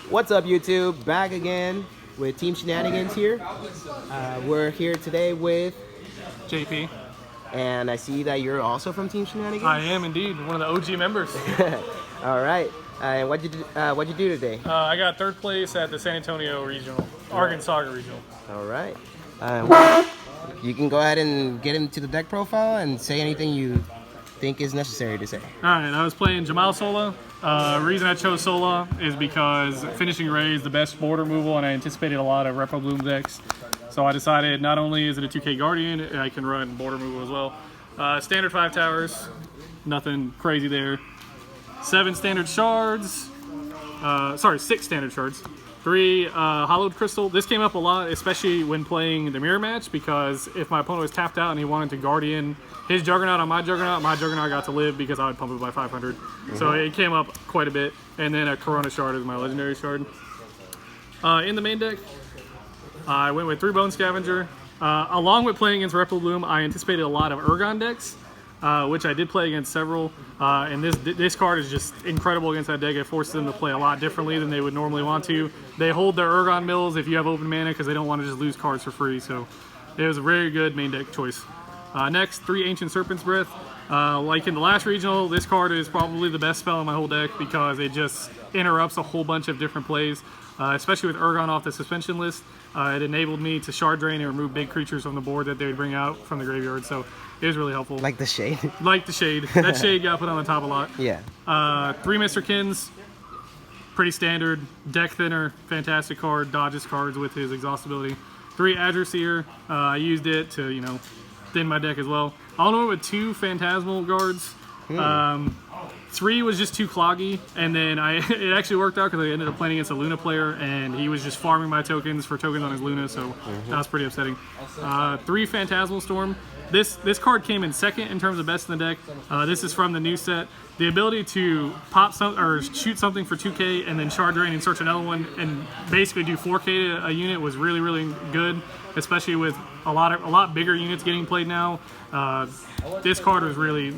What's up, YouTube? Back again with Team Shenanigans here. We're here today with, JP. and I see that you're also from Team Shenanigans. I am indeed one of the OG members. All right. And what'd you do today? I got third place at the San Antonio Regional, Argent Saga Regional. All right. You can go ahead and get into the deck profile and say anything you think is necessary to say. All right, I was playing Jemial Sola. Reason I chose Sola is because Finishing Ray is the best board removal, and I anticipated a lot of Repo Bloom decks. So I decided not only is it a 2K Guardian, I can run board removal as well. Standard 5 towers, nothing crazy there. 7 standard shards, 6 standard shards. 3 hollowed crystal. This came up a lot, especially when playing the mirror match, because if my opponent was tapped out and he wanted to guardian his Juggernaut on my Juggernaut got to live because I would pump it by 500. So it came up quite a bit. And then a Corona shard is my legendary shard. In the main deck, I went with 3 Bone Scavenger. Along with playing against Repo Bloom, I anticipated a lot of Urgon decks, which I did play against several. And this card is just incredible against that deck. It forces them to play a lot differently than they would normally want to. They hold their Urgon mills if you have open mana because they don't want to just lose cards for free. So it was a very good main deck choice. Next, 3 Ancient Serpent's Breath. Like in the last regional, this card is probably the best spell in my whole deck because it just interrupts a whole bunch of different plays, especially with Urgon off the suspension list. It enabled me to shard drain and remove big creatures from the board that they would bring out from the graveyard, so it was really helpful. Like the shade? Like the shade. That shade got put on the top a lot. Yeah. 3 Mr. Kins, pretty standard. Deck thinner, fantastic card, dodges cards with his exhaustibility. 3 Azure Seer, I used it to, thin my deck as well. I only went with 2 Phantasmal Guards. 3 was just too cloggy, and then it actually worked out because I ended up playing against a Luna player, and he was just farming my tokens for tokens on his Luna, so that was pretty upsetting. 3 Phantasmal Storm. This card came in second in terms of best in the deck. This is from the new set. The ability to pop some or shoot something for 2K and then shard drain and search another one and basically do 4K to a unit was really, really good, especially with a lot bigger units getting played now. This card was really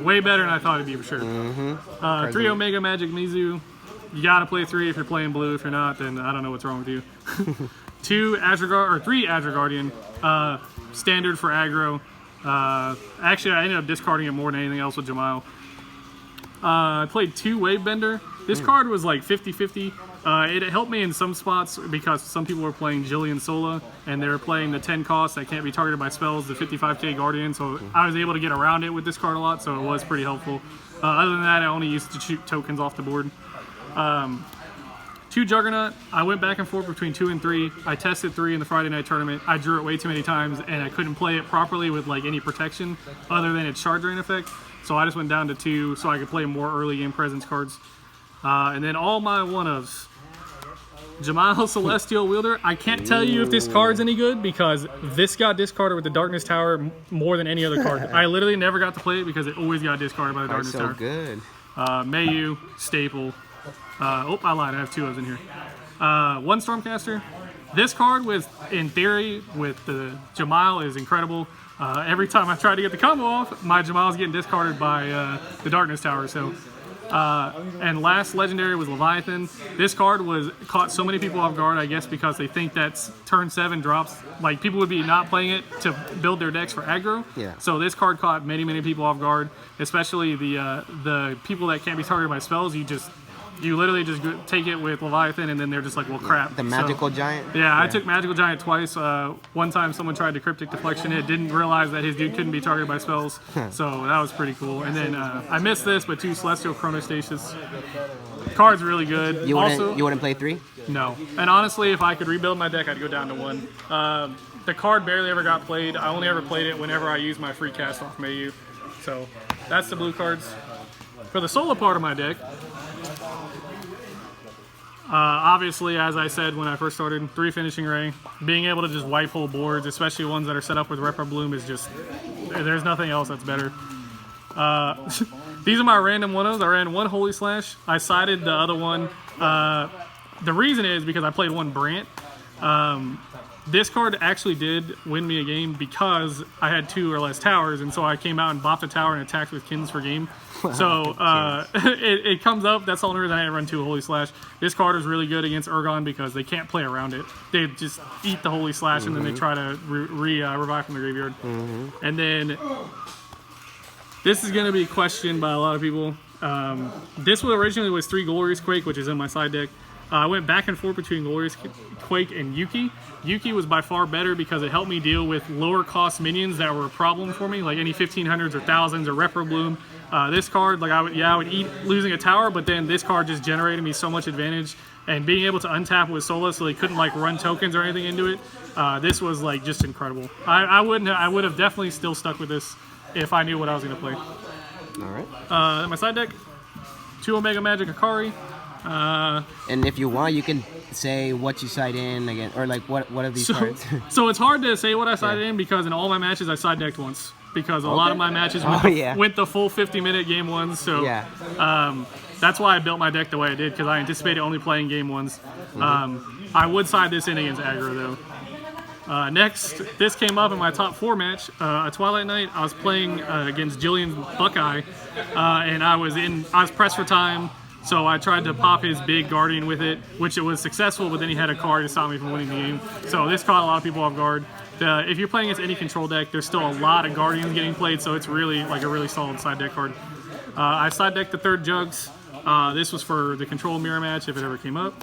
way better than I thought it'd be for sure. 3 Omega Magic Mizu. You gotta play 3 if you're playing blue. If you're not, then I don't know what's wrong with you. 3 Azure Guardian. Standard for aggro. Actually, I ended up discarding it more than anything else with Jemial. I played 2 Wavebender. This card was like 50-50. It helped me in some spots because some people were playing Jillian Sola and they were playing the 10 cost that can't be targeted by spells, the 55k Guardian, so I was able to get around it with this card a lot, so it was pretty helpful. Other than that, I only used to shoot tokens off the board. 2 Juggernaut. I went back and forth between 2 and 3. I tested 3 in the Friday night tournament. I drew it way too many times and I couldn't play it properly with any protection other than its shard drain effect. So I just went down to 2 so I could play more early game presence cards. And then all my one-ofs. Jemial Celestial Wielder. I can't tell you if this card's any good because this got discarded with the Darkness Tower more than any other card. I literally never got to play it because it always got discarded by the Darkness Tower. Good. Mayu, Staple. I lied. I have 2 of in here. 1 Stormcaster. This card in theory, with the Jemial is incredible. Every time I try to get the combo off, my Jemial's getting discarded by the Darkness Tower. So, and last legendary was Leviathan. This card caught so many people off guard, I guess, because they think that turn 7 drops. People would be not playing it to build their decks for aggro. Yeah. So this card caught many, many people off guard, especially the people that can't be targeted by spells. You literally just take it with Leviathan, and then they're just like, well, crap. The Magical Giant? Yeah, I took Magical Giant twice. One time someone tried to Cryptic Deflection it, didn't realize that his dude couldn't be targeted by spells, so that was pretty cool. And then I missed this, but 2 Celestial Chronostasis. Card's really good. You wouldn't play 3? No. And honestly, if I could rebuild my deck, I'd go down to 1. The card barely ever got played. I only ever played it whenever I used my free cast off Mayu. So that's the blue cards. For the Sola part of my deck, obviously, as I said when I first started, 3 Finishing Ray. Being able to just wipe whole boards, especially ones that are set up with Repo Bloom, is just, there's nothing else that's better. These are my random one-ofs. I ran 1 Holy Slash. I sided the other one. The reason is because I played 1 Brant. This card actually did win me a game because I had 2 or less towers, and so I came out and bopped a tower and attacked with Kins for game. So it comes up. That's the only reason I didn't run 2 Holy Slash. This card is really good against Argent because they can't play around it. They just eat the Holy Slash and then they try to revive from the graveyard. And then this is going to be questioned by a lot of people. This one originally was 3 Glorious Quake, which is in my side deck. I went back and forth between Glorious Quake and Yuki. Yuki was by far better because it helped me deal with lower cost minions that were a problem for me, like any 1500s or 1000s or Repro Bloom. This card, like I would eat losing a tower, but then this card just generated me so much advantage. And being able to untap with Sola so they couldn't like run tokens or anything into it, this was like just incredible. I would have definitely still stuck with this if I knew what I was going to play. All right. My side deck, 2 Omega Magic Akari. And if you want, you can say what you side in again, or like what are these cards? So it's hard to say what I sided in because in all my matches I side decked once because a lot of my matches went the full 50-minute game ones. So that's why I built my deck the way I did because I anticipated only playing game ones. I would side this in against aggro though. Next, this came up in my top 4 match, a Twilight Night. I was playing against Jillian's Buckeye, and I was pressed for time. So I tried to pop his big Guardian with it, which it was successful, but then he had a card to stop me from winning the game. So this caught a lot of people off guard. If you're playing against any control deck, there's still a lot of Guardians getting played, so it's really like a really solid side deck card. I side decked the 3rd Jugs. This was for the control mirror match if it ever came up.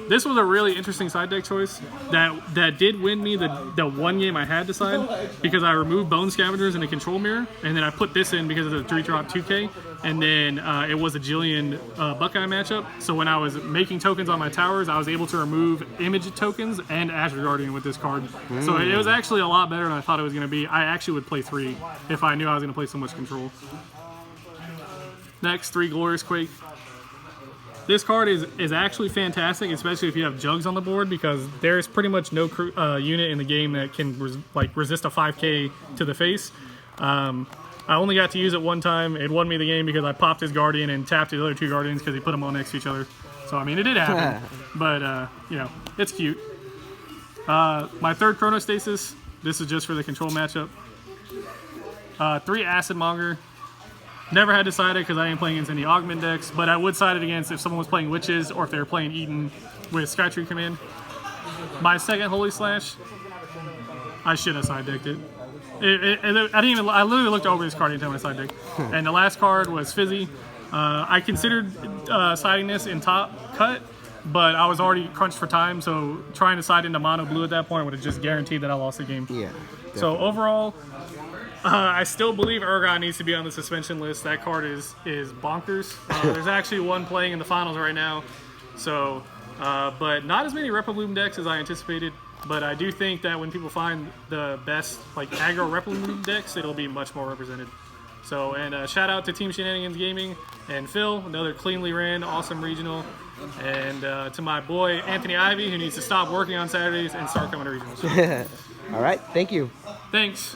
This was a really interesting side deck choice that did win me the 1 game I had to side because I removed Bone Scavengers in the control mirror and then I put this in because of the 3-drop 2K and then it was a Jillian Buckeye matchup. So when I was making tokens on my towers, I was able to remove image tokens and Azure Guardian with this card. So it was actually a lot better than I thought it was going to be. I actually would play 3 if I knew I was going to play so much control. Next, 3 Glorious Quake. This card is actually fantastic, especially if you have Jugs on the board, because there's pretty much no unit in the game that can resist a 5k to the face. I only got to use it 1 time. It won me the game because I popped his Guardian and tapped his other 2 Guardians because he put them all next to each other. So, I mean, it did happen, but, you know, it's cute. My 3rd Chronostasis, this is just for the control matchup. 3 Acid Monger. Never had to side it because I ain't playing against any augment decks, but I would side it against if someone was playing Witches or if they were playing Eden with Skytree Command. My 2nd Holy Slash, I should have side decked it. I literally looked over this card anytime I side decked. And the last card was Fizzy. I considered siding this in top cut, but I was already crunched for time, so trying to side into mono blue at that point would have just guaranteed that I lost the game. Yeah. Definitely. So overall, I still believe Argent needs to be on the suspension list. That card is bonkers. There's actually 1 playing in the finals right now. So, but not as many Repro Bloom decks as I anticipated. But I do think that when people find the best like aggro Repro Bloom decks, it'll be much more represented. So, and shout out to Team Shenanigans Gaming and Phil, another cleanly ran, awesome regional. And to my boy Anthony Ivy, who needs to stop working on Saturdays and start coming to regionals. All right. Thank you. Thanks.